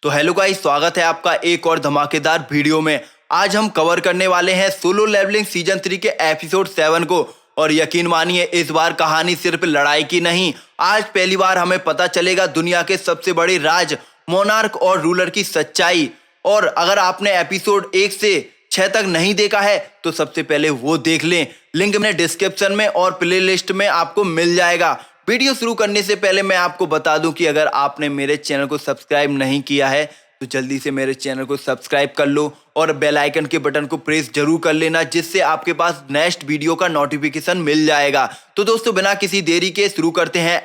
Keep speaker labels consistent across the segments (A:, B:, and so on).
A: तो hello guys, स्वागत है आपका एक और धमाकेदार वीडियो में। आज हम कवर करने वाले हैं सोलो लेवलिंग सीजन 3 के एपिसोड 7 को। और यकीन मानिए, इस बार कहानी सिर्फ लड़ाई की नहीं, आज पहली बार हमें पता चलेगा दुनिया के सबसे बड़े राज, मोनार्क और रूलर की सच्चाई। और अगर आपने एपिसोड 1 से 6 तक नहीं देखा है तो सबसे पहले वो देख लें। लिंक मैंने डिस्क्रिप्शन में और प्लेलिस्ट में आपको मिल जाएगा। वीडियो शुरू करने से पहले मैं आपको बता दूं कि अगर आपने मेरे चैनल को सब्सक्राइब नहीं किया है तो जल्दी से मेरे चैनल को सब्सक्राइब कर लो और बेल आइकन के बटन को प्रेस जरूर कर लेना, जिससे आपके पास नेक्स्ट वीडियो का नोटिफिकेशन मिल जाएगा। तो दोस्तों, बिना किसी देरी के शुरू करते हैं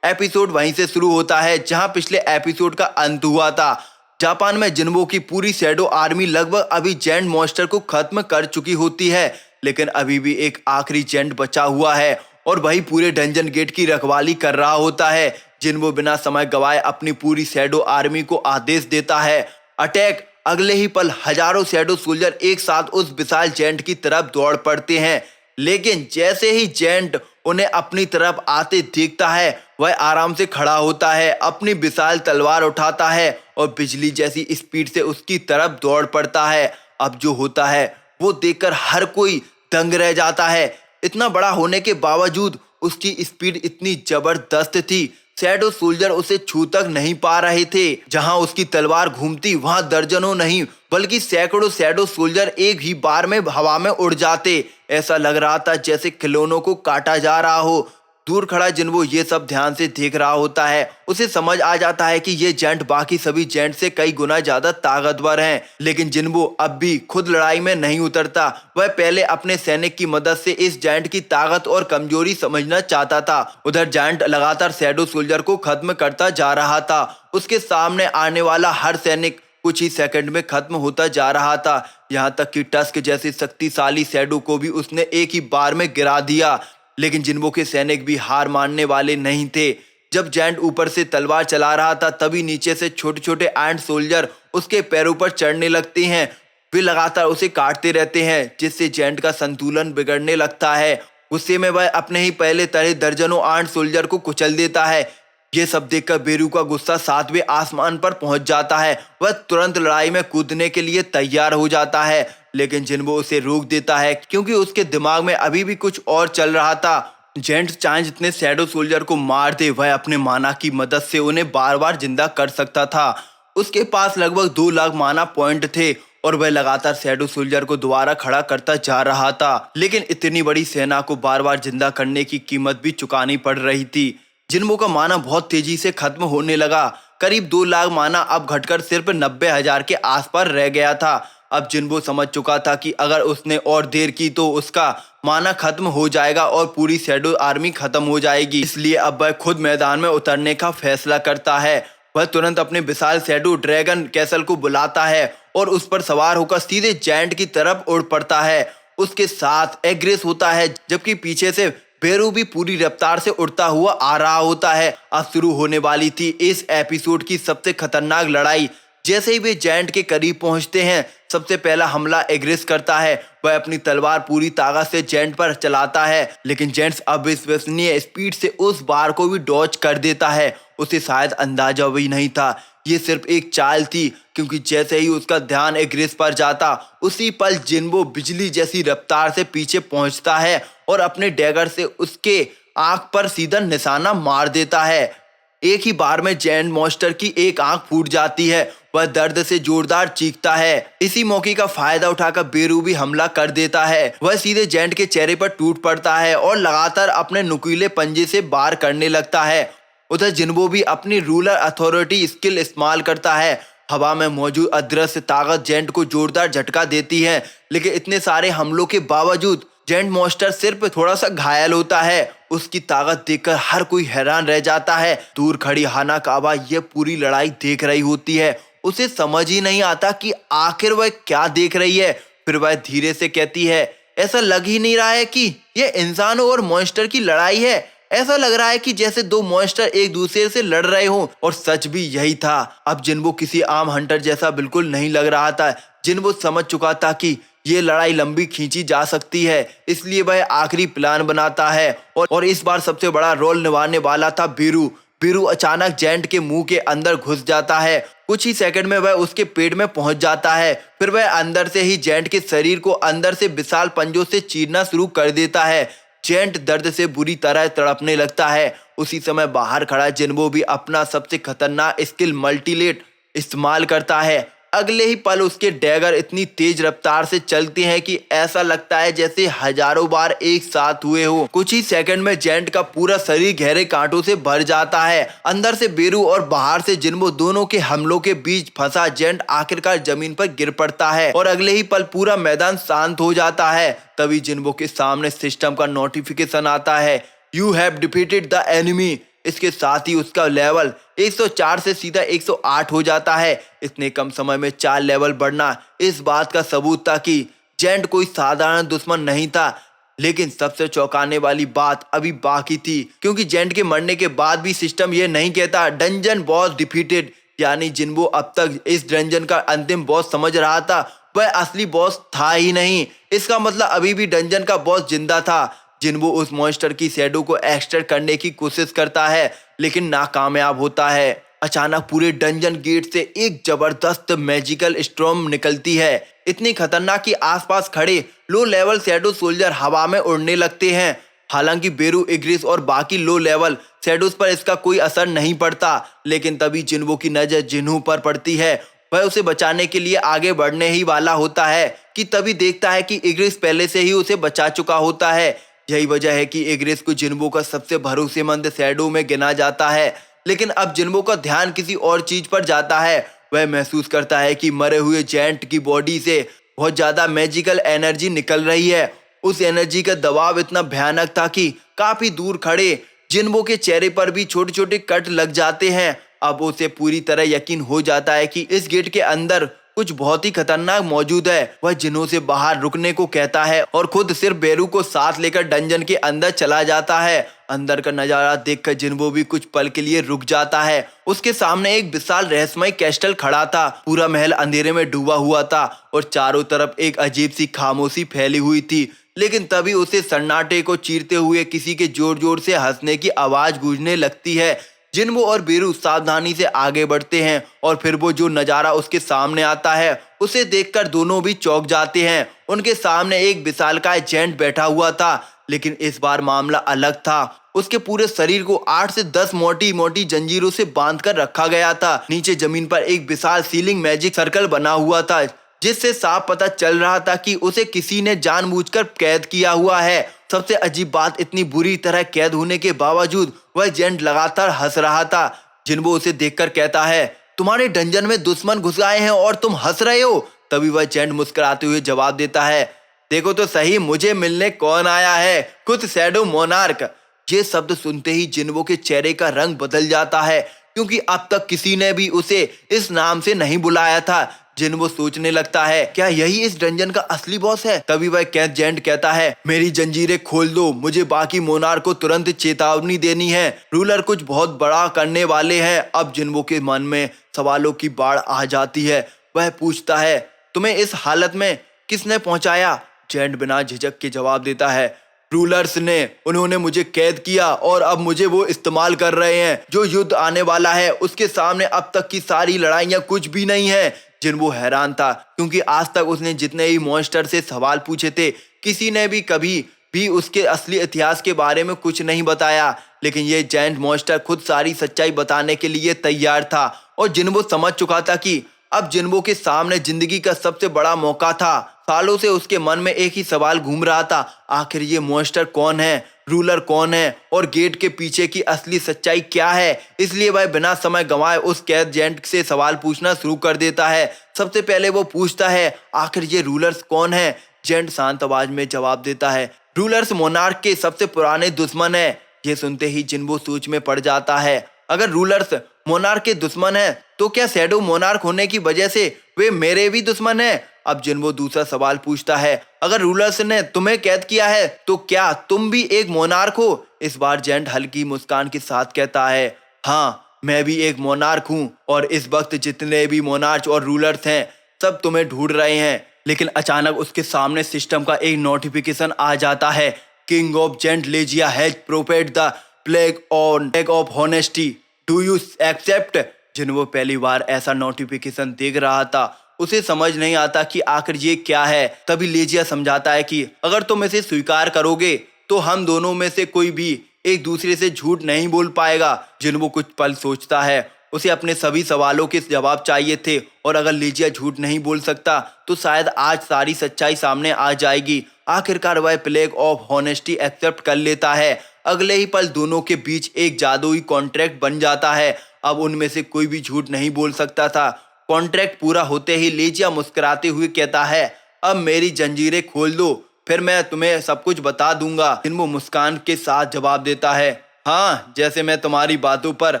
A: एपिसोड वहीं से शुरू होता है जहां पिछले एपिसोड का अंत हुआ था। जापान में जिन्बो की पूरी शैडो आर्मी लगभग अभी जेंट मॉन्स्टर को खत्म कर चुकी होती है, लेकिन अभी भी एक आखिरी जेंट बचा हुआ है और वही पूरे डंजन गेट की रखवाली कर रहा होता है। जिन्बो बिना समय गवाए अपनी पूरी शैडो आर्मी को आदेश देता है, अटैक। अगले ही पल हजारों शैडो सोल्जर एक साथ उस विशाल जेंट की तरफ दौड़ पड़ते हैं, लेकिन जैसे ही जेंट उन्हें अपनी तरफ आते देखता है वह आराम से खड़ा होता है, अपनी विशाल तलवार उठाता है और बिजली जैसी स्पीड से उसकी तरफ दौड़ पड़ता है। अब जो होता है वो देखकर हर कोई दंग रह जाता है। इतना बड़ा होने के बावजूद उसकी स्पीड इतनी जबरदस्त थी, शैडो सोल्जर उसे छू तक नहीं पा रहे थे। जहां उसकी तलवार घूमती वहां दर्जनों नहीं बल्कि सैकड़ों शैडो सोल्जर एक ही बार में हवा में उड़ जाते। ऐसा लग रहा था जैसे खिलौनों को काटा जा रहा हो। दूर खड़ा जिन्बो ये सब ध्यान से देख रहा होता है। उसे समझ आ जाता है कि ये जेंट बाकी सभी जेंट से कई गुना ज्यादा ताकतवर हैं, लेकिन जिन्बो अब भी खुद लड़ाई में नहीं उतरता। वह पहले अपने सैनिक की मदद से इस जेंट की ताकत और कमजोरी समझना चाहता था। उधर जेंट लगातार शैडो सोल्जर को खत्म करता जा रहा था। उसके सामने आने वाला हर सैनिक कुछ ही सेकंड में खत्म होता जा रहा था, यहाँ तक कि टस्क जैसे शक्तिशाली शैडो को भी उसने एक ही बार में गिरा दिया। लेकिन जिन्बो के सैनिक भी हार मानने वाले नहीं थे। जब जेंट ऊपर से तलवार चला रहा था तभी नीचे से छोटे छोटे एंट सोल्जर उसके पैरों पर चढ़ने लगते हैं। वे लगातार उसे काटते रहते हैं, जिससे जेंट का संतुलन बिगड़ने लगता है। गुस्से में वह अपने ही पहले तरह दर्जनों एंट सोल्जर को कुचल देता है। ये सब देखकर बेरू का गुस्सा 7वें आसमान पर पहुंच जाता है। वह तुरंत लड़ाई में कूदने के लिए तैयार हो जाता है, लेकिन जिन्बो उसे रोक देता है क्योंकि उसके दिमाग में अभी भी कुछ और चल रहा था। जेंट चाहे जितने शैडो सोल्जर को मार दे, वह अपने माना की मदद से उन्हें बार बार जिंदा कर सकता था। उसके पास लगभग 2 लाख माना पॉइंट थे और वह लगातार शैडो सोल्जर को दोबारा खड़ा करता जा रहा था। लेकिन इतनी बड़ी सेना को बार बार जिंदा करने की कीमत भी चुकानी पड़ रही थी। जिन्बो का माना बहुत तेजी से खत्म होने लगा। करीब 2 लाख माना अब घटकर सिर्फ 90,000 के आसपास रह गया था। अब जिन्बो समझ चुका था कि अगर उसने और देर की तो उसका माना खत्म हो जाएगा और पूरी शैडो आर्मी खत्म हो जाएगी। इसलिए अब वह खुद मैदान में उतरने का फैसला करता है। वह तुरंत अपने विशाल शैडो ड्रैगन कैसल को बुलाता है और उस पर सवार होकर सीधे जेंट की तरफ उड़ पड़ता है। उसके साथ एग्रेस होता है, जबकि पीछे से बेरू भी पूरी रफ्तार से उड़ता हुआ आ रहा होता है। अब शुरू होने वाली थी इस एपिसोड की सबसे खतरनाक लड़ाई। जैसे ही वे जेंट के करीब पहुंचते हैं, सबसे पहला हमला एग्रेस करता है। वह अपनी तलवार पूरी ताकत से जेंट पर चलाता है, लेकिन जेंट अविश्वसनीय स्पीड से उस बार को भी डॉज कर देता है। उसे शायद अंदाजा भी नहीं था ये सिर्फ एक चाल थी, क्योंकि जैसे ही उसका ध्यान एग्रेस पर जाता उसी पल जिन्बो बिजली जैसी रफ्तार से पीछे पहुंचता है और अपने डैगर से उसके आंख पर सीधा निशाना मार देता है। एक ही बार में जेंट मॉन्स्टर की एक आंख फूट जाती है। वह दर्द से जोरदार चीखता है। इसी मौके का फायदा उठाकर बेरू भी हमला कर देता है। वह सीधे जेंट के चेहरे पर टूट पड़ता है और लगातार अपने नुकीले पंजे से वार करने लगता है। उधर जिन्बो भी अपनी रूलर अथॉरिटी स्किल इस्तेमाल करता है। हवा में मौजूद अदृश्य ताकत जेंट को जोरदार झटका देती है, लेकिन इतने सारे हमलों के बावजूद जेंट मॉन्स्टर सिर्फ थोड़ा सा घायल होता है। उसकी ताकत देखकर हर कोई हैरान रह जाता है। दूर खड़ी हानाकावा यह पूरी लड़ाई देख रही होती है। उसे समझ ही नहीं आता कि आखिर वह क्या देख रही है। फिर वह धीरे से कहती है, ऐसा लग ही नहीं रहा है कि यह इंसानों और मॉन्स्टर की लड़ाई है। ऐसा लग रहा है कि जैसे 2 मॉन्स्टर एक दूसरे से लड़ रहे हों। और सच भी यही था। अब जिन्बो किसी आम हंटर जैसा बिल्कुल नहीं लग रहा था। जिन्बो समझ चुका था कि ये लड़ाई लंबी खींची जा सकती है, इसलिए वह आखिरी प्लान बनाता है। और इस बार सबसे बड़ा रोल निभाने वाला था बीरू। बीरू अचानक जेंट के मुंह के अंदर घुस जाता है। कुछ ही सेकंड में वह उसके पेट में पहुंच जाता है। फिर वह अंदर से ही जेंट के शरीर को अंदर से विशाल पंजों से चीरना शुरू कर देता है। जेंट दर्द से बुरी तरह तड़पने लगता है। उसी समय बाहर खड़ा जिन्हो भी अपना सबसे खतरनाक स्किल मल्टीलेट इस्तेमाल करता है। अगले ही पल उसके डैगर इतनी तेज रफ्तार से चलते हैं कि ऐसा लगता है जैसे हजारों बार एक साथ हुए हो। कुछ ही सेकंड में जेंट का पूरा शरीर गहरे कांटों से भर जाता है। अंदर से बेरू और बाहर से जिन्हो दोनों के हमलों के बीच फंसा जेंट आखिरकार जमीन पर गिर पड़ता है और अगले ही पल पूरा मैदान शांत हो जाता है। तभी जिन्हो के सामने सिस्टम का नोटिफिकेशन आता है, you have defeated the enemy. इसके साथ ही उसका लेवल 104 से सीधा 108 हो जाता है। इतने कम समय में 4 लेवल बढ़ना इस बात का सबूत था कि जेंट कोई साधारण दुश्मन नहीं था। लेकिन सबसे चौंकाने वाली बात अभी बाकी थी, क्योंकि जेंट के मरने के बाद भी सिस्टम ये नहीं कहता डंजन बॉस डिफीटेड, यानी जिन्हो अब तक इस डंजन का अंतिम बॉस समझ रहा था वह असली बॉस था ही नहीं। इसका मतलब अभी भी डंजन का बॉस जिंदा था। जिन्हो उस मॉन्स्टर की शैडो को एक्सट्रैक्ट करने की कोशिश करता है लेकिन नाकामयाब होता है। अचानक पूरे डंजन गेट से एक जबरदस्त मैजिकल स्टॉर्म निकलती है, इतनी खतरनाक कि आसपास खड़े लो लेवल शैडो सोल्जर हवा में उड़ने लगते हैं। हालांकि बेरू, इग्रिस और बाकी लो लेवल शैडोज पर इसका कोई असर नहीं पड़ता, लेकिन तभी जिन्हो की नजर जिन्हो पर पड़ती है। वह उसे बचाने के लिए आगे बढ़ने ही वाला होता है कि तभी देखता है कि इग्रिस पहले से ही उसे बचा चुका होता है। यही वजह है कि इग्रिस को जिन्हो का सबसे भरोसेमंद शैडो में गिना जाता है। लेकिन अब जिन्हो का ध्यान किसी और चीज पर जाता है। वह महसूस करता है कि मरे हुए जेंट की बॉडी से बहुत ज्यादा मैजिकल एनर्जी निकल रही है। उस एनर्जी का दबाव इतना भयानक था कि काफी दूर खड़े जिन्हो के चेहरे पर भी छोटे छोटे कट लग जाते हैं। अब उसे पूरी तरह यकीन हो जाता है कि इस गेट के अंदर कुछ बहुत ही खतरनाक मौजूद है। वह जिन्हो से बाहर रुकने को कहता है और खुद सिर्फ बेरू को साथ लेकर डंजन के अंदर चला जाता है। अंदर का नजारा देखकर जिन्हो भी कुछ पल के लिए रुक जाता है। उसके सामने एक विशाल रहस्यमय कैस्टल खड़ा था। पूरा महल अंधेरे में डूबा हुआ था और चारों तरफ एक अजीब सी खामोशी फैली हुई थी। लेकिन तभी उसे सन्नाटे को चीरते हुए किसी के जोर जोर से हंसने की आवाज गूंजने लगती है। जिन्हो और बेरू सावधानी से आगे बढ़ते हैं और फिर वो जो नजारा उसके सामने आता है उसे देखकर दोनों भी चौंक जाते हैं। उनके सामने एक विशालकाय जेंट बैठा हुआ था, लेकिन इस बार मामला अलग था। उसके पूरे शरीर को 8 से 10 मोटी मोटी जंजीरों से बांधकर रखा गया था। नीचे जमीन पर एक विशाल सीलिंग मैजिक सर्कल बना हुआ था, जिससे साफ पता चल रहा था कि उसे किसी ने जानबूझकर कैद किया हुआ है। सबसे अजीब बात, इतनी बुरी तरह कैद होने के बावजूद वह जेंट लगातार हंस रहा था। जिन्हो उसे देखकर कहता है, तुम्हारे डंजन में दुश्मन घुस आए हैं और तुम हंस रहे हो। तभी वह जेंट मुस्कुराते हुए जवाब देता है, देखो तो सही मुझे मिलने कौन आया है, खुद शैडो मोनार्क। ये शब्द सुनते ही जिन्हो के चेहरे का रंग बदल जाता है, क्योंकि अब तक किसी ने भी उसे इस नाम से नहीं बुलाया था। जिन्हो सोचने लगता है, क्या यही इस डंजन का असली बॉस है। तभी वह जेंट कहता है, मेरी जंजीरें खोल दो, मुझे बाकी मोनार्क को तुरंत चेतावनी देनी है। रूलर कुछ बहुत बड़ा करने वाले हैं। अब जिन्हो के मन में सवालों की बाढ़ आ जाती है। वह पूछता है, तुम्हें इस हालत में किसने पहुंचाया। जेंट बिना झिझक के जवाब देता है, रूलर्स ने। उन्होंने मुझे कैद किया और अब मुझे वो इस्तेमाल कर रहे हैं। जो युद्ध आने वाला है उसके सामने अब तक की सारी लड़ाइयां कुछ भी नहीं है। जिन्हो हैरान था, क्योंकि आज तक उसने जितने ही मॉन्स्टर से सवाल पूछे थे किसी ने भी कभी भी उसके असली इतिहास के बारे में कुछ नहीं बताया। लेकिन ये जेंट मॉन्स्टर खुद सारी सच्चाई बताने के लिए तैयार था और जिन्हो समझ चुका था कि अब जिन्हो के सामने जिंदगी का सबसे बड़ा मौका था। सालों से उसके मन में एक ही सवाल घूम रहा था, आखिर ये मॉन्स्टर कौन है, रूलर कौन है और गेट के पीछे की असली सच्चाई क्या है। इसलिए वह बिना समय गंवाए उस कैद जेंट से सवाल पूछना शुरू कर देता है। सबसे पहले वो पूछता है, आखिर ये रूलर्स कौन है। जेंट शांत आवाज में जवाब देता है, रूलर्स मोनार्क के सबसे पुराने दुश्मन है। ये सुनते ही जिन्हो सोच में पड़ जाता है, अगर रूलर्स मोनार्क के दुश्मन है तो क्या शैडो मोनार्क होने की वजह से वे मेरे भी दुश्मन हैं। अब जिन्हो दूसरा सवाल पूछता है, अगर रूलर्स ने तुम्हें कैद किया है तो क्या तुम भी एक मोनार्क हो। इस बार जेंट हल्की मुस्कान के साथ कहता है, हाँ मैं भी एक मोनार्क हूँ और इस वक्त जितने भी मोनार्क और रूलर्स हैं सब तुम्हें ढूंढ रहे हैं। लेकिन अचानक उसके सामने सिस्टम का एक नोटिफिकेशन आ जाता है, king of giant Legia has proposed the pledge on take of honesty, do you accept. Jinwoo पहली बार ऐसा नोटिफिकेशन देख रहा था, उसे समझ नहीं आता कि आखिर ये क्या है। तभी लेजिया समझाता है कि अगर तुम इसे स्वीकार करोगे तो हम दोनों में से कोई भी एक दूसरे से झूठ नहीं बोल पाएगा। जिन्वो कुछ पल सोचता है, उसे अपने सभी सवालों के जवाब चाहिए थे और अगर लेजिया झूठ नहीं बोल सकता तो शायद आज सारी सच्चाई सामने आ जाएगी। आखिरकार वह प्लेग ऑफ हॉनेस्टी एक्सेप्ट कर लेता है। अगले ही पल दोनों के बीच एक जादुई कॉन्ट्रैक्ट बन जाता है। अब उनमें से कोई भी झूठ नहीं बोल सकता था। कॉन्ट्रैक्ट पूरा होते ही लेजिया मुस्कुराते हुए कहता है, अब मेरी जंजीरें खोल दो, फिर मैं तुम्हें सब कुछ बता दूंगा। जिन्वो मुस्कान के साथ जवाब देता है, हाँ, जैसे मैं तुम्हारी बातों पर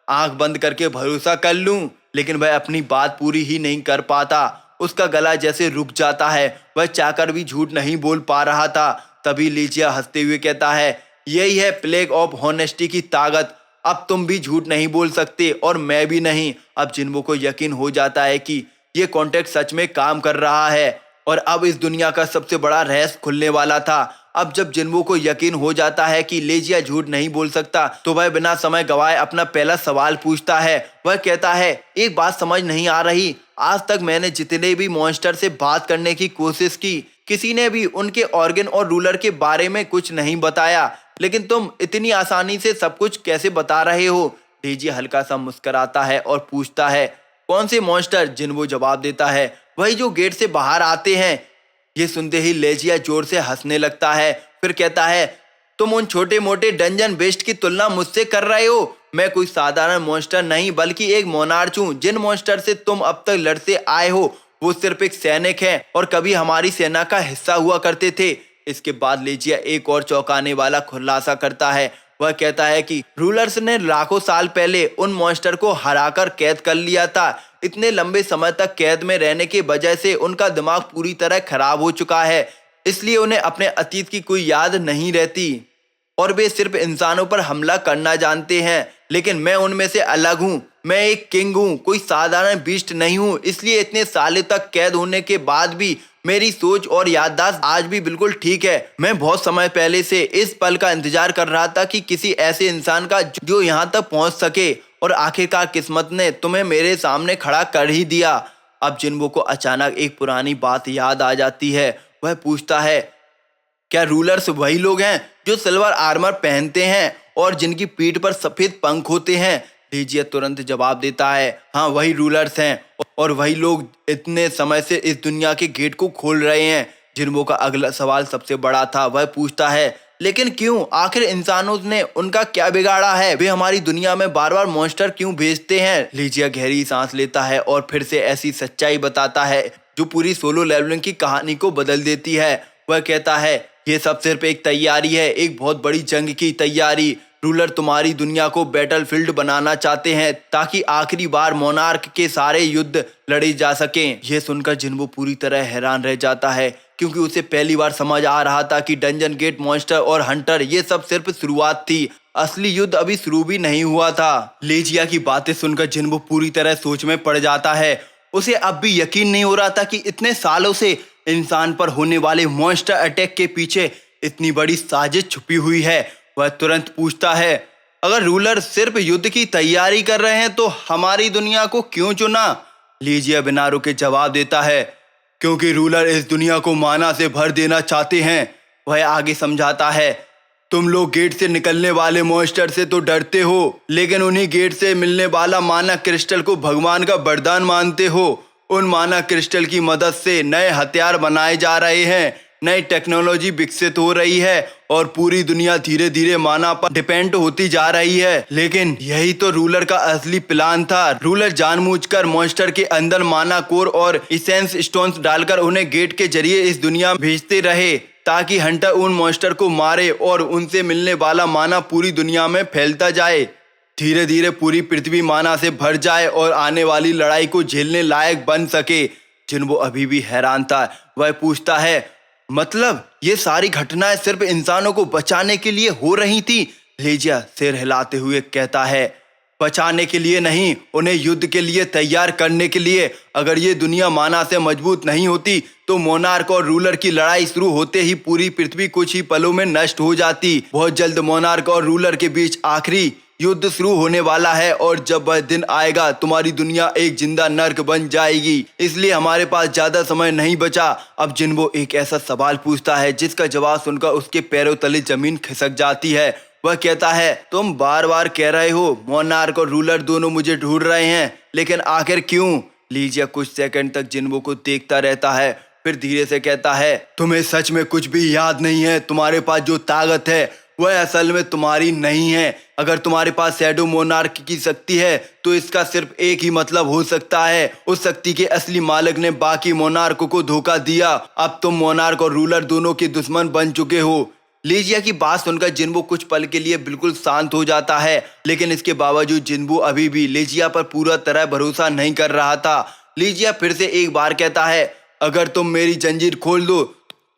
A: आंख बंद करके भरोसा कर लूं। लेकिन वह अपनी बात पूरी ही नहीं कर पाता। उसका गला जैसे रुक जाता है। वह चाहकर भी झूठ नहीं बोल पा रहा था। तभी लेजिया हंसते हुए कहता है, यही है प्लेग ऑफ हॉनेस्टी की ताकत। अब तुम भी झूठ नहीं बोल सकते और मैं भी नहीं। अब जिन्वो को यकीन हो जाता है कि ये कॉन्ट्रैक्ट सच में काम कर रहा है और अब इस दुनिया का सबसे बड़ा रहस्य खुलने वाला था। अब जब जिन्वो को यकीन हो जाता है कि लेजिया झूठ नहीं बोल सकता तो वह बिना समय गवाए अपना पहला सवाल पूछता है। वह कहता है, एक बात समझ नहीं आ रही, आज तक मैंने जितने भी मॉन्स्टर से बात करने की कोशिश की, किसी ने भी उनके ऑर्गन और रूलर के बारे में कुछ नहीं बताया, लेकिन तुम इतनी आसानी से सब कुछ कैसे बता रहे हो? लेजिया हल्का सा मुस्कुराता है और पूछता है, कौन से मॉन्स्टर? जिन्वो जवाब देता है, वही जो गेट से बाहर आते हैं। ये सुनते ही लेजिया जोर से हंसने लगता है। फिर कहता है, तुम उन छोटे मोटे डंजन बेस्ट की तुलना मुझसे कर रहे हो? मैं कोई साधारण मॉन्स्टर नहीं बल्कि एक मोनार्च हूँ। जिन मॉन्स्टर से तुम अब तक लड़ते आए हो वो सिर्फ एक सैनिक है और कभी हमारी सेना का हिस्सा हुआ करते थे। इसके बाद लेजिया एक और चौंकाने वाला खुलासा करता है। वह कहता है कि रूलर्स ने लाखों साल पहले उन मॉन्स्टर को हराकर कैद कर लिया था। इतने लंबे समय तक कैद में रहने की वजह से उनका दिमाग पूरी तरह खराब हो चुका है, इसलिए उन्हें अपने अतीत की कोई याद नहीं रहती और वे सिर्फ इंसानों पर हमला करना जानते हैं। लेकिन मैं उनमें से अलग हूँ। मैं एक किंग हूँ, कोई साधारण बीस्ट नहीं हूँ। इसलिए इतने सालों तक कैद होने के बाद भी मेरी सोच और याददाश्त आज भी बिल्कुल ठीक है। मैं बहुत समय पहले से इस पल का इंतजार कर रहा था कि किसी ऐसे इंसान का जो यहाँ तक पहुँच सके और आखिरकार किस्मत ने तुम्हें मेरे सामने खड़ा कर ही दिया। अब जिन्वो को अचानक एक पुरानी बात याद आ जाती है। वह पूछता है, क्या रूलर्स वही लोग हैं जो सिल्वर आर्मर पहनते हैं और जिनकी पीठ पर सफेद पंख होते हैं? लेजिया तुरंत जवाब देता है, हाँ, वही रूलर्स हैं और वही लोग इतने समय से इस दुनिया के गेट को खोल रहे हैं। जिन्वो का अगला सवाल सबसे बड़ा था। वह पूछता है, लेकिन क्यों? आखिर इंसानों ने उनका क्या बिगाड़ा है? वे हमारी दुनिया में बार बार मॉन्स्टर क्यों भेजते हैं? लेजिया गहरी सांस लेता है और फिर से ऐसी सच्चाई बताता है जो पूरी सोलो लेवलिंग की कहानी को बदल देती है। वह कहता है, ये सब सिर्फ एक तैयारी है, एक बहुत बड़ी जंग की तैयारी। रूलर तुम्हारी दुनिया को बैटलफील्ड बनाना चाहते हैं ताकि आखिरी बार मोनार्क के सारे युद्ध लड़े जा सकें। यह सुनकर जिन्वो पूरी तरह हैरान रह जाता है क्योंकि उसे पहली बार समझ आ रहा था कि डंजन गेट मॉन्स्टर और हंटर ये सब सिर्फ शुरुआत थी। असली युद्ध अभी शुरू भी नहीं हुआ था। लेजिया की बातें सुनकर जिन्वो पूरी तरह सोच में पड़ जाता है। उसे अब भी यकीन नहीं हो रहा था कि इतने सालों से इंसान पर होने वाले मॉन्स्टर अटैक के पीछे इतनी बड़ी साजिश छुपी हुई है। वह तुरंत पूछता है, अगर रूलर सिर्फ युद्ध की तैयारी कर रहे हैं तो हमारी दुनिया को क्यों चुना? लेजिया बिना रुके जवाब देता है, क्योंकि रूलर इस दुनिया को माना से भर देना चाहते हैं। वह आगे समझाता है, तुम लोग गेट से निकलने वाले मॉन्स्टर से तो डरते हो, लेकिन उन्हीं गेट से मिलने वाला माना क्रिस्टल को भगवान का वरदान मानते हो। उन माना क्रिस्टल की मदद से नए हथियार बनाए जा रहे हैं, नई टेक्नोलॉजी विकसित हो रही है और पूरी दुनिया धीरे धीरे माना पर डिपेंड होती जा रही है। लेकिन यही तो रूलर का असली प्लान था। रूलर जानबूझकर मॉन्स्टर के अंदर माना कोर और इसेंस स्टोन्स डालकर उन्हें गेट के जरिए इस दुनिया में भेजते रहे ताकि हंटर उन मॉन्स्टर को मारे और उनसे मिलने वाला माना पूरी दुनिया में फैलता जाए। धीरे धीरे पूरी पृथ्वी माना से भर जाए और आने वाली लड़ाई को झेलने लायक बन सके। जिन्वो अभी भी हैरान था। वह पूछता है, मतलब ये सारी घटनाएं सिर्फ इंसानों को बचाने के लिए हो रही थी? लेजिया सिर हिलाते हुए कहता है, बचाने के लिए नहीं, उन्हें युद्ध के लिए तैयार करने के लिए। अगर ये दुनिया माना से मजबूत नहीं होती तो मोनार्क और रूलर की लड़ाई शुरू होते ही पूरी पृथ्वी कुछ ही पलों में नष्ट हो जाती। बहुत जल्द मोनार्क और रूलर के बीच आखिरी युद्ध शुरू होने वाला है और जब वह दिन आएगा तुम्हारी दुनिया एक जिंदा नर्क बन जाएगी। इसलिए हमारे पास ज्यादा समय नहीं बचा। अब जिन्वो एक ऐसा सवाल पूछता है जिसका जवाब सुनकर उसके पैरों तले जमीन खिसक जाती है। वह कहता है, तुम बार बार कह रहे हो मोनार्क और रूलर दोनों मुझे ढूंढ रहे हैं, लेकिन आखिर क्यों? लीजिया कुछ सेकंड तक जिन्वो को देखता रहता है, फिर धीरे से कहता है, तुम्हें सच में कुछ भी याद नहीं है? तुम्हारे पास जो ताकत है वह असल में तुम्हारी नहीं है। अगर तुम्हारे पास शैडो मोनार्क की शक्ति है तो इसका सिर्फ एक ही मतलब हो सकता है, उस शक्ति के असली मालिक ने बाकी मोनार्क को धोखा दिया। अब तुम मोनार्क और रूलर दोनों के दुश्मन बन चुके हो। लीजिया की बात सुनकर जिन्वो कुछ पल के लिए बिल्कुल शांत हो जाता है, लेकिन इसके बावजूद जिन्वो अभी भी लीजिया पर पूरा तरह भरोसा नहीं कर रहा था। लीजिया फिर से एक बार कहता है, अगर तुम मेरी जंजीर खोल दो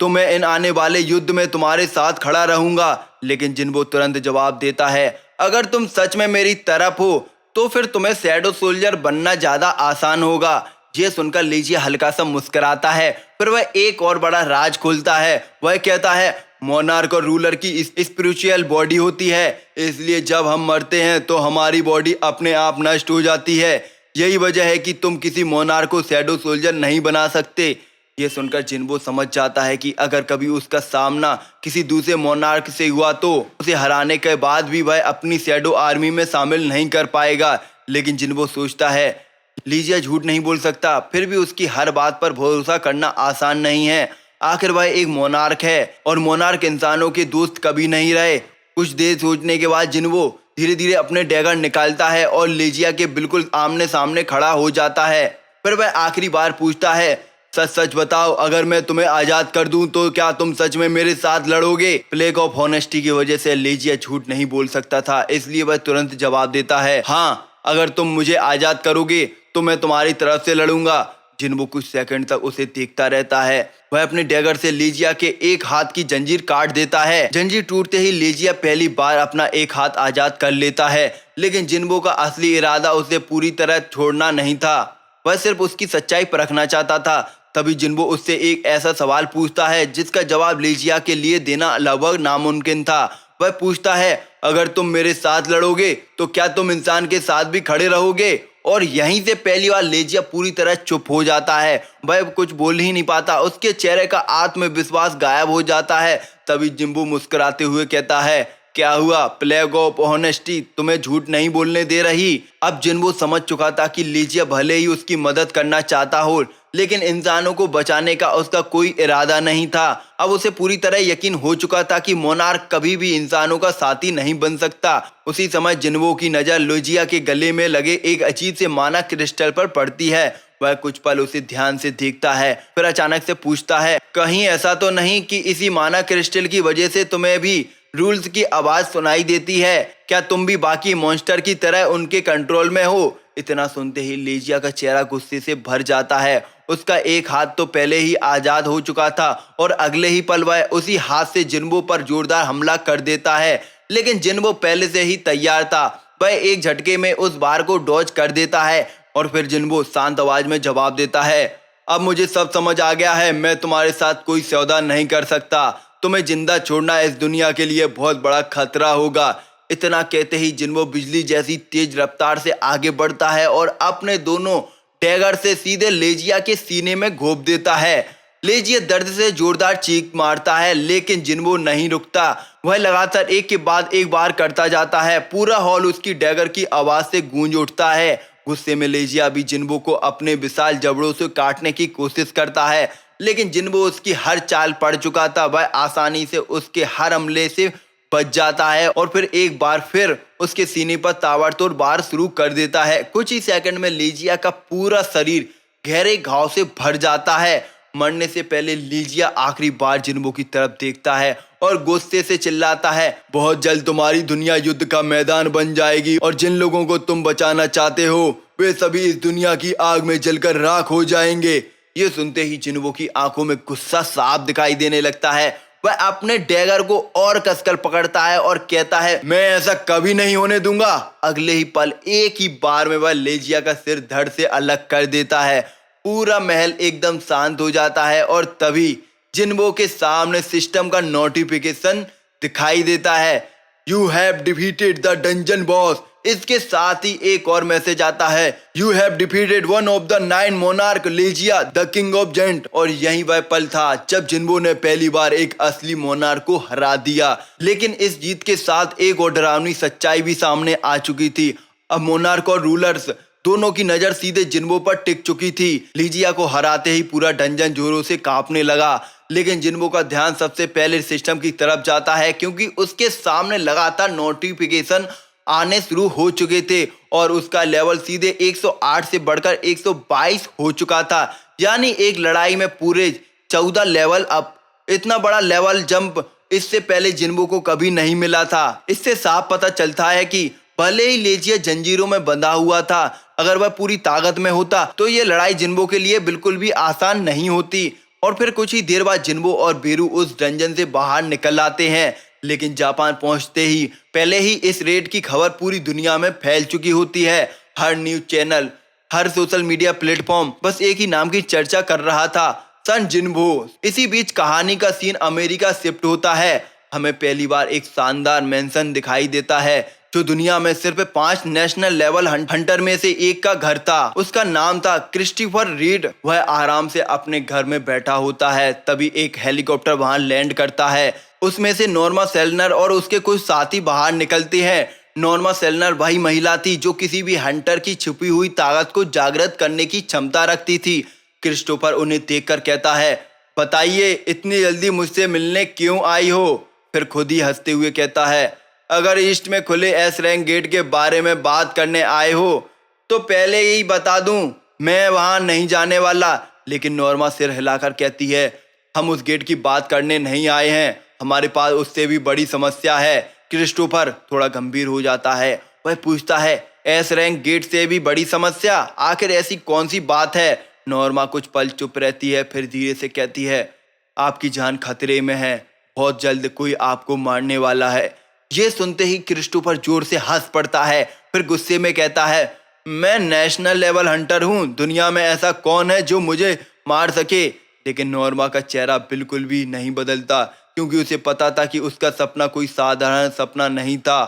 A: तो मैं इन आने वाले युद्ध में तुम्हारे साथ खड़ा रहूंगा। लेकिन जिन्वो तुरंत जवाब देता है, अगर तुम सच में मेरी तरफ हो तो फिर तुम्हें शैडो सोल्जर बनना ज्यादा आसान होगा। ये सुनकर लीजिया हल्का सा मुस्कुराता है, फिर वह एक और बड़ा राज खोलता है। वह कहता है, मोनार्क और रूलर की स्पिरिचुअल बॉडी होती है, इसलिए जब हम मरते हैं तो हमारी बॉडी अपने आप नष्ट हो जाती है। यही वजह है कि तुम किसी मोनार्क को शैडो सोल्जर नहीं बना सकते। ये सुनकर जिन्वो समझ जाता है कि अगर कभी उसका सामना किसी दूसरे मोनार्क से हुआ तो उसे हराने के बाद भी वह अपनी शैडो आर्मी में शामिल नहीं कर पाएगा। लेकिन जिन्वो सोचता है, लीजिया झूठ नहीं बोल सकता, फिर भी उसकी हर बात पर भरोसा करना आसान नहीं है। आखिर वह एक मोनार्क है और मोनार्क इंसानों के दोस्त कभी नहीं रहे। कुछ देर सोचने के बाद जिन्वो धीरे धीरे अपने डैगर निकालता है और लीजिया के बिल्कुल आमने सामने खड़ा हो जाता है। फिर वह आखिरी बार पूछता है, सच सच बताओ, अगर मैं तुम्हें आजाद कर दूं तो क्या तुम सच में मेरे साथ लड़ोगे? प्लेग ऑफ ऑनेस्टी की वजह से लीजिया झूठ नहीं बोल सकता था, इसलिए वह तुरंत जवाब देता है, हाँ, अगर तुम मुझे आजाद करोगे तो मैं तुम्हारी तरफ से लड़ूंगा। जिन्वो कुछ सेकंड तक उसे देखता रहता है। वह अपने डैगर से लीजिया के एक हाथ की जंजीर काट देता है। जंजीर टूटते ही लीजिया पहली बार अपना एक हाथ आजाद कर लेता है, लेकिन जिन्वो का असली इरादा उसे पूरी तरह छोड़ना नहीं था। वह सिर्फ उसकी सच्चाई परखना चाहता था। तभी जिन्वो उससे एक ऐसा सवाल पूछता है जिसका जवाब लीजिया के लिए देना लगभग नामुमकिन था। वह पूछता है, अगर तुम मेरे साथ लड़ोगे तो क्या तुम इंसान के साथ भी खड़े रहोगे? और यहीं से पहली बार लीजिया पूरी तरह चुप हो जाता है। वह कुछ बोल ही नहीं पाता, उसके चेहरे का आत्मविश्वास गायब हो जाता है। तभी जिन्वो मुस्कुराते हुए कहता है, क्या हुआ? प्लेग ऑफ ऑनेस्टी तुम्हें झूठ नहीं बोलने दे रही? अब जिन्वो समझ चुका था कि लीजिया भले ही उसकी मदद करना चाहता हो, लेकिन इंसानों को बचाने का उसका कोई इरादा नहीं था। अब उसे पूरी तरह यकीन हो चुका था कि मोनार्क कभी भी इंसानों का साथी नहीं बन सकता। उसी समय जिन्वो की नजर लीजिया के गले में लगे एक अजीब से माना क्रिस्टल पर पड़ती है। वह कुछ पल उसे ध्यान से देखता है, फिर अचानक से पूछता है, कहीं ऐसा तो नहीं कि इसी माना क्रिस्टल की वजह से तुम्हें भी रूल्स की आवाज सुनाई देती है? क्या तुम भी बाकी मॉन्स्टर की तरह उनके कंट्रोल में हो? इतना सुनते ही लीजिया का चेहरा गुस्से से भर जाता है। उसका एक हाथ तो पहले ही आजाद हो चुका था और अगले ही पल वह उसी हाथ से जिन्वो पर जोरदार हमला कर देता है। लेकिन जिन्वो पहले से ही तैयार था। वह एक झटके में उस बार को डॉज कर देता है और फिर जिन्वो शांत आवाज में जवाब देता है, अब मुझे सब समझ आ गया है, मैं तुम्हारे साथ कोई सौदा नहीं कर सकता। तुम्हें जिंदा छोड़ना इस दुनिया के लिए बहुत बड़ा खतरा होगा। इतना कहते ही जिन्वो बिजली जैसी तेज रफ्तार से आगे बढ़ता है और अपने दोनों डैगर से सीधे लीजिया के सीने में घोंप देता है। लीजिया दर्द से जोरदार चीख मारता है, लेकिन जिन्वो नहीं रुकता। वह लगातार एक के बाद एक बार करता जाता है। पूरा हॉल उसकी डैगर की आवाज से गूंज उठता है। गुस्से में लीजिया भी जिन्वो को अपने विशाल जबड़ों से काटने की कोशिश करता है, लेकिन जिन्वो उसकी हर चाल पड़ चुका था। वह आसानी से उसके हर हमले से बच जाता है और फिर एक बार फिर उसके सीने पर ताबड़तोड़ वार शुरू कर देता है। कुछ ही सेकंड में लीजिया का पूरा शरीर गहरे घाव से भर जाता है। मरने से पहले लीजिया आखिरी बार जिन्वो की तरफ देखता है और गुस्से से चिल्लाता है, बहुत जल्द तुम्हारी दुनिया युद्ध का मैदान बन जाएगी और जिन लोगों को तुम बचाना चाहते हो वे सभी इस दुनिया की आग में जलकर राख हो जाएंगे। ये सुनते ही जिन्वो की आंखों में गुस्सा साफ दिखाई देने लगता है। वह अपने डैगर को और कसकर पकड़ता है और कहता है, मैं ऐसा कभी नहीं होने दूंगा। अगले ही पल एक ही बार में वह लीजिया का सिर धड़ से अलग कर देता है। पूरा महल एकदम शांत हो जाता है और तभी जिन्वो के सामने सिस्टम का नोटिफिकेशन दिखाई देता है। You have defeated the dungeon boss. इसके साथ ही एक और मैसेज आता है, you have defeated one of the 9 monarch Legia the king of giant. और यही वह पल था जब जिन्बो ने पहली बार एक असली मोनार्क को हरा दिया। लेकिन इस जीत के साथ एक और डरावनी सच्चाई भी सामने आ चुकी थी। अब मोनार्क और रूलर्स दोनों की नजर सीधे जिन्बो पर टिक चुकी थी। लीजिया को हराते ही पूरा डंजन जोरों से कांपने लगा, लेकिन जिन्बो का ध्यान सबसे पहले सिस्टम की तरफ जाता है, क्योंकि उसके सामने लगातार नोटिफिकेशन आने शुरू हो चुके थे और उसका लेवल सीधे 108 से बढ़कर 122 हो चुका था। यानी एक लड़ाई में पूरे 14 लेवल अप। इतना बड़ा लेवल जंप इससे पहले जिन्बो को कभी नहीं मिला था। इससे साफ पता चलता है कि भले ही लेजिया जंजीरों में बंधा हुआ था, अगर वह पूरी ताकत में होता तो ये लड़ाई जिन्बो के लिए बिल्कुल भी आसान नहीं होती। और फिर कुछ ही देर बाद जिन्बो और बीरू उस डंजन से बाहर निकल आते हैं। लेकिन जापान पहुंचते ही पहले ही इस रेड की खबर पूरी दुनिया में फैल चुकी होती है। हर न्यूज चैनल, हर सोशल मीडिया प्लेटफॉर्म बस एक ही नाम की चर्चा कर रहा था, सन जिन्बो। इसी बीच कहानी का सीन अमेरिका शिफ्ट होता है। हमें पहली बार एक शानदार मेंशन दिखाई देता है जो दुनिया में सिर्फ 5 नेशनल लेवल हंटर में से एक का घर था। उसका नाम था क्रिस्टोफर रीड। वह आराम से अपने घर में बैठा होता है, तभी एक हेलीकॉप्टर वहां लैंड करता है। उसमें से नॉर्मा सेल्नर और उसके कुछ साथी बाहर निकलते हैं। नॉर्मा सेल्नर वही महिला थी जो किसी भी हंटर की छुपी हुई ताकत को जागृत करने की क्षमता रखती थी। क्रिस्टोफर उन्हें देखकर कहता है, बताइए इतनी जल्दी मुझसे मिलने क्यों आई हो? फिर खुद ही हंसते हुए कहता है, अगर ईस्ट में खुले एस रैंक गेट के बारे में बात करने आए हो तो पहले ही बता दूं, मैं वहां नहीं जाने वाला। लेकिन नॉर्मा सिर हिलाकर कहती है, हम उस गेट की बात करने नहीं आए हैं, हमारे पास उससे भी बड़ी समस्या है। क्रिस्टोफर थोड़ा गंभीर हो जाता है। वह पूछता है, एस रैंक गेट से भी बड़ी समस्या? आखिर ऐसी कौन सी बात है? नॉर्मा कुछ पल चुप रहती है, फिर धीरे से कहती है, आपकी जान खतरे में है, बहुत जल्द कोई आपको मारने वाला है। ये सुनते ही क्रिस्टोफर जोर से हंस पड़ता है, फिर गुस्से में कहता है, मैं नेशनल लेवल हंटर हूँ, दुनिया में ऐसा कौन है जो मुझे मार सके? लेकिन नॉर्मा का चेहरा बिल्कुल भी नहीं बदलता, क्योंकि उसे पता था कि उसका सपना कोई साधारण सपना नहीं था।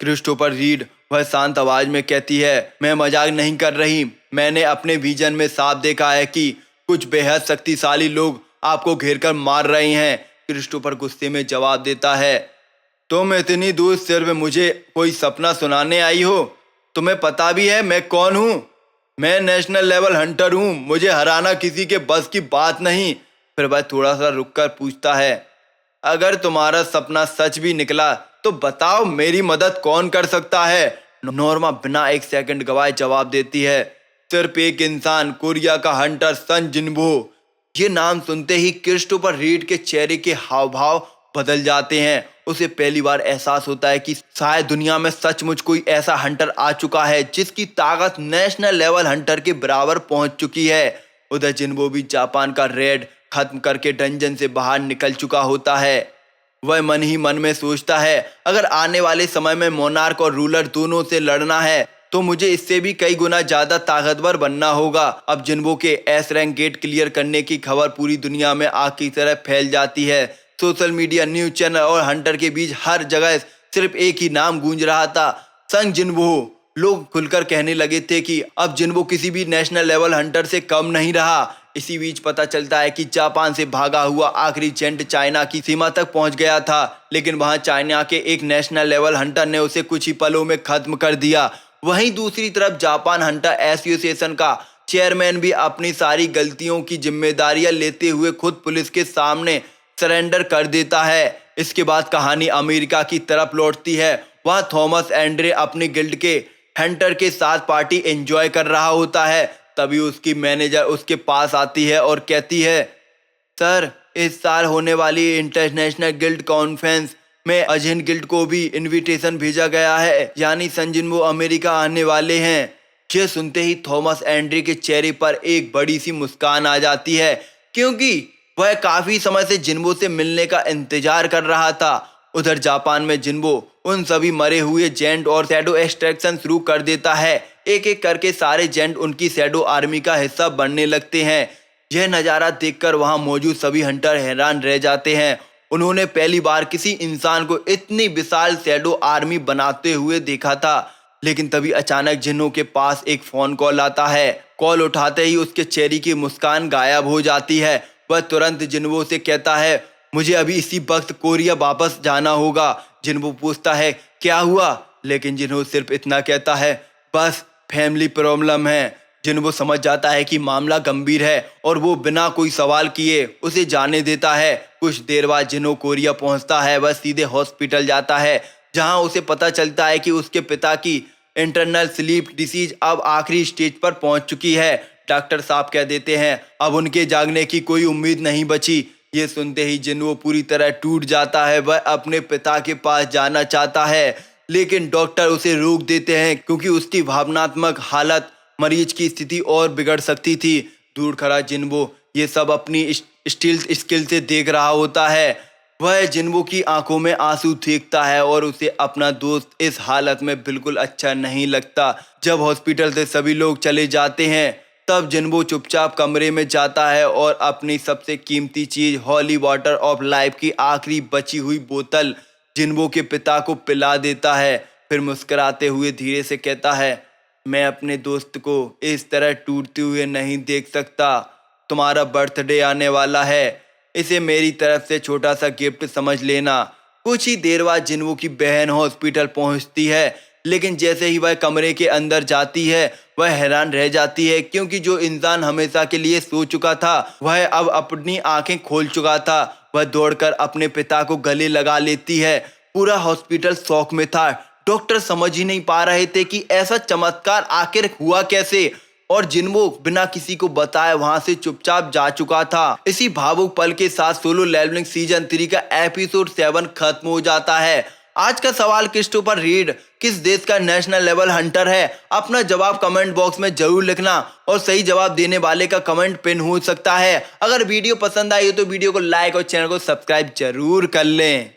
A: क्रिस्टोफर रीड वह शांत आवाज में कहती है, मैं मजाक नहीं कर रही, मैंने अपने विजन में साफ देखा है कि कुछ बेहद शक्तिशाली लोग आपको घेर कर मार रहे हैं। क्रिस्टोफर गुस्से में जवाब देता है, तुम इतनी दूर सिर्फ मुझे कोई सपना सुनाने आई हो? तुम्हें पता भी है मैं कौन हूँ? मैं नेशनल लेवल हंटर हूँ, मुझे हराना किसी के बस की बात नहीं। फिर वह थोड़ा सा रुककर पूछता है, अगर तुम्हारा सपना सच भी निकला तो बताओ मेरी मदद कौन कर सकता है? नॉर्मा बिना एक सेकंड गवाए जवाब देती है, सिर्फ एक इंसान, कोरिया का हंटर सन जिन्बो। ये नाम सुनते ही क्रिस्टोफर रीड के चेहरे के हाव भाव बदल जाते हैं। उसे पहली बार एहसास होता है कि शायद दुनिया में सचमुच कोई ऐसा हंटर आ चुका है जिसकी ताकत नेशनल लेवल हंटर के बराबर पहुंच चुकी है। उधर जिन्बो भी जापान का रेड खत्म करके डंजन से बाहर निकल चुका होता है। वह मन ही मन में सोचता है, अगर आने वाले समय में मोनार्क और रूलर दोनों से लड़ना है तो मुझे इससे भी कई गुना ज्यादा ताकतवर बनना होगा। अब जिन्बो के एस रैंक गेट क्लियर करने की खबर पूरी दुनिया में आग की तरह फैल जाती है। सोशल मीडिया, न्यूज चैनल और हंटर के बीच हर जगह सिर्फ एक ही नाम गूंज रहा था, सन जिन्बो। लोग खुलकर कहने लगे थे कि अब जिन्बो किसी भी नेशनल लेवल हंटर से कम नहीं रहा। इसी बीच पता चलता है कि जापान से भागा हुआ आखिरी जेंट चाइना की सीमा तक पहुंच गया था, लेकिन वहां चाइना के एक नेशनल लेवल हंटर ने उसे कुछ ही पलों में खत्म कर दिया। वहीं दूसरी तरफ जापान हंटर एसोसिएशन का चेयरमैन भी अपनी सारी गलतियों की जिम्मेदारियां लेते हुए खुद पुलिस के सामने सरेंडर कर देता है। इसके बाद कहानी अमेरिका की तरफ लौटती है। वहां थॉमस एंड्रे अपनी गिल्ड के हंटर के साथ पार्टी एंजॉय कर रहा होता है। तभी उसकी मैनेजर उसके पास आती है और कहती है, सर, इस साल होने वाली इंटरनेशनल गिल्ड कॉन्फ्रेंस में अजिन गिल्ड को भी इनविटेशन भेजा गया है, यानी सन जिन्बो अमेरिका आने वाले हैं। यह सुनते ही थॉमस एंड्रे के चेहरे पर एक बड़ी सी मुस्कान आ जाती है, क्योंकि वह काफी समय से जिन्बो से मिलने का इंतजार कर रहा था। उधर जापान में जिन्बो उन सभी मरे हुए जेंट और शैडो एक्सट्रैक्शन शुरू कर देता है। एक एक करके सारे जेंट उनकी शैडो आर्मी का हिस्सा बनने लगते हैं। यह नज़ारा देखकर वहां मौजूद सभी हंटर हैरान रह जाते हैं उन्होंने पहली बार किसी इंसान को इतनी विशाल शैडो आर्मी बनाते हुए देखा था। लेकिन तभी अचानक जिन्हों के पास एक फोन कॉल आता है। कॉल उठाते ही उसके चेहरे की मुस्कान गायब हो जाती है। वह तुरंत जिन्हो से कहता है, मुझे अभी इसी वक्त कोरिया वापस जाना होगा। जिन्हो पूछता है क्या हुआ, लेकिन जिन्हो सिर्फ इतना कहता है, बस फैमिली प्रॉब्लम है। जिन्हो समझ जाता है कि मामला गंभीर है और वो बिना कोई सवाल किए उसे जाने देता है। कुछ देर बाद जिन्हो कोरिया पहुंचता है। वह सीधे हॉस्पिटल जाता है, जहां उसे पता चलता है कि उसके पिता की इंटरनल स्लीप डिसीज अब आखिरी स्टेज पर पहुंच चुकी है। डॉक्टर साहब कह देते हैं अब उनके जागने की कोई उम्मीद नहीं बची। ये सुनते ही जिन्हो पूरी तरह टूट जाता है। वह अपने पिता के पास जाना चाहता है, लेकिन डॉक्टर उसे रोक देते हैं क्योंकि उसकी भावनात्मक हालत मरीज की स्थिति और बिगड़ सकती थी। दूर खड़ा जिन्हो ये सब अपनी स्टील्थ स्किल से देख रहा होता है। वह जिन्हो की आंखों में आंसू देखता है और उसे अपना दोस्त इस हालत में बिल्कुल अच्छा नहीं लगता। जब हॉस्पिटल से सभी लोग चले जाते हैं, तब जिन्हो चुपचाप कमरे में जाता है और अपनी सबसे कीमती चीज हॉली वाटर ऑफ लाइफ की आखिरी बची हुई बोतल जिन्हो के पिता को पिला देता है। फिर मुस्कुराते हुए धीरे से कहता है, मैं अपने दोस्त को इस तरह टूटते हुए नहीं देख सकता। तुम्हारा बर्थडे आने वाला है, इसे मेरी तरफ से छोटा सा गिफ्ट समझ लेना। कुछ ही देर बाद जिन्हो की बहन हॉस्पिटल पहुंचती है, लेकिन जैसे ही वह कमरे के अंदर जाती है, वह हैरान रह जाती है क्योंकि जो इंसान हमेशा के लिए सो चुका था, वह अब अपनी आंखें खोल चुका था। वह दौड़कर अपने पिता को गले लगा लेती है। पूरा हॉस्पिटल शौक में था। डॉक्टर समझ ही नहीं पा रहे थे कि ऐसा चमत्कार आखिर हुआ कैसे, और जिन्हो बिना किसी को बताए वहां से चुपचाप जा चुका था। इसी भावुक पल के साथ सोलो लेवलिंग सीजन 3 का एपिसोड 7 खत्म हो जाता है। आज का सवाल क्रिस्टोफर रीड किस देश का नेशनल लेवल हंटर है? अपना जवाब कमेंट बॉक्स में जरूर लिखना और सही जवाब देने वाले का कमेंट पिन हो सकता है। अगर वीडियो पसंद आई हो तो वीडियो को लाइक और चैनल को सब्सक्राइब जरूर कर लें।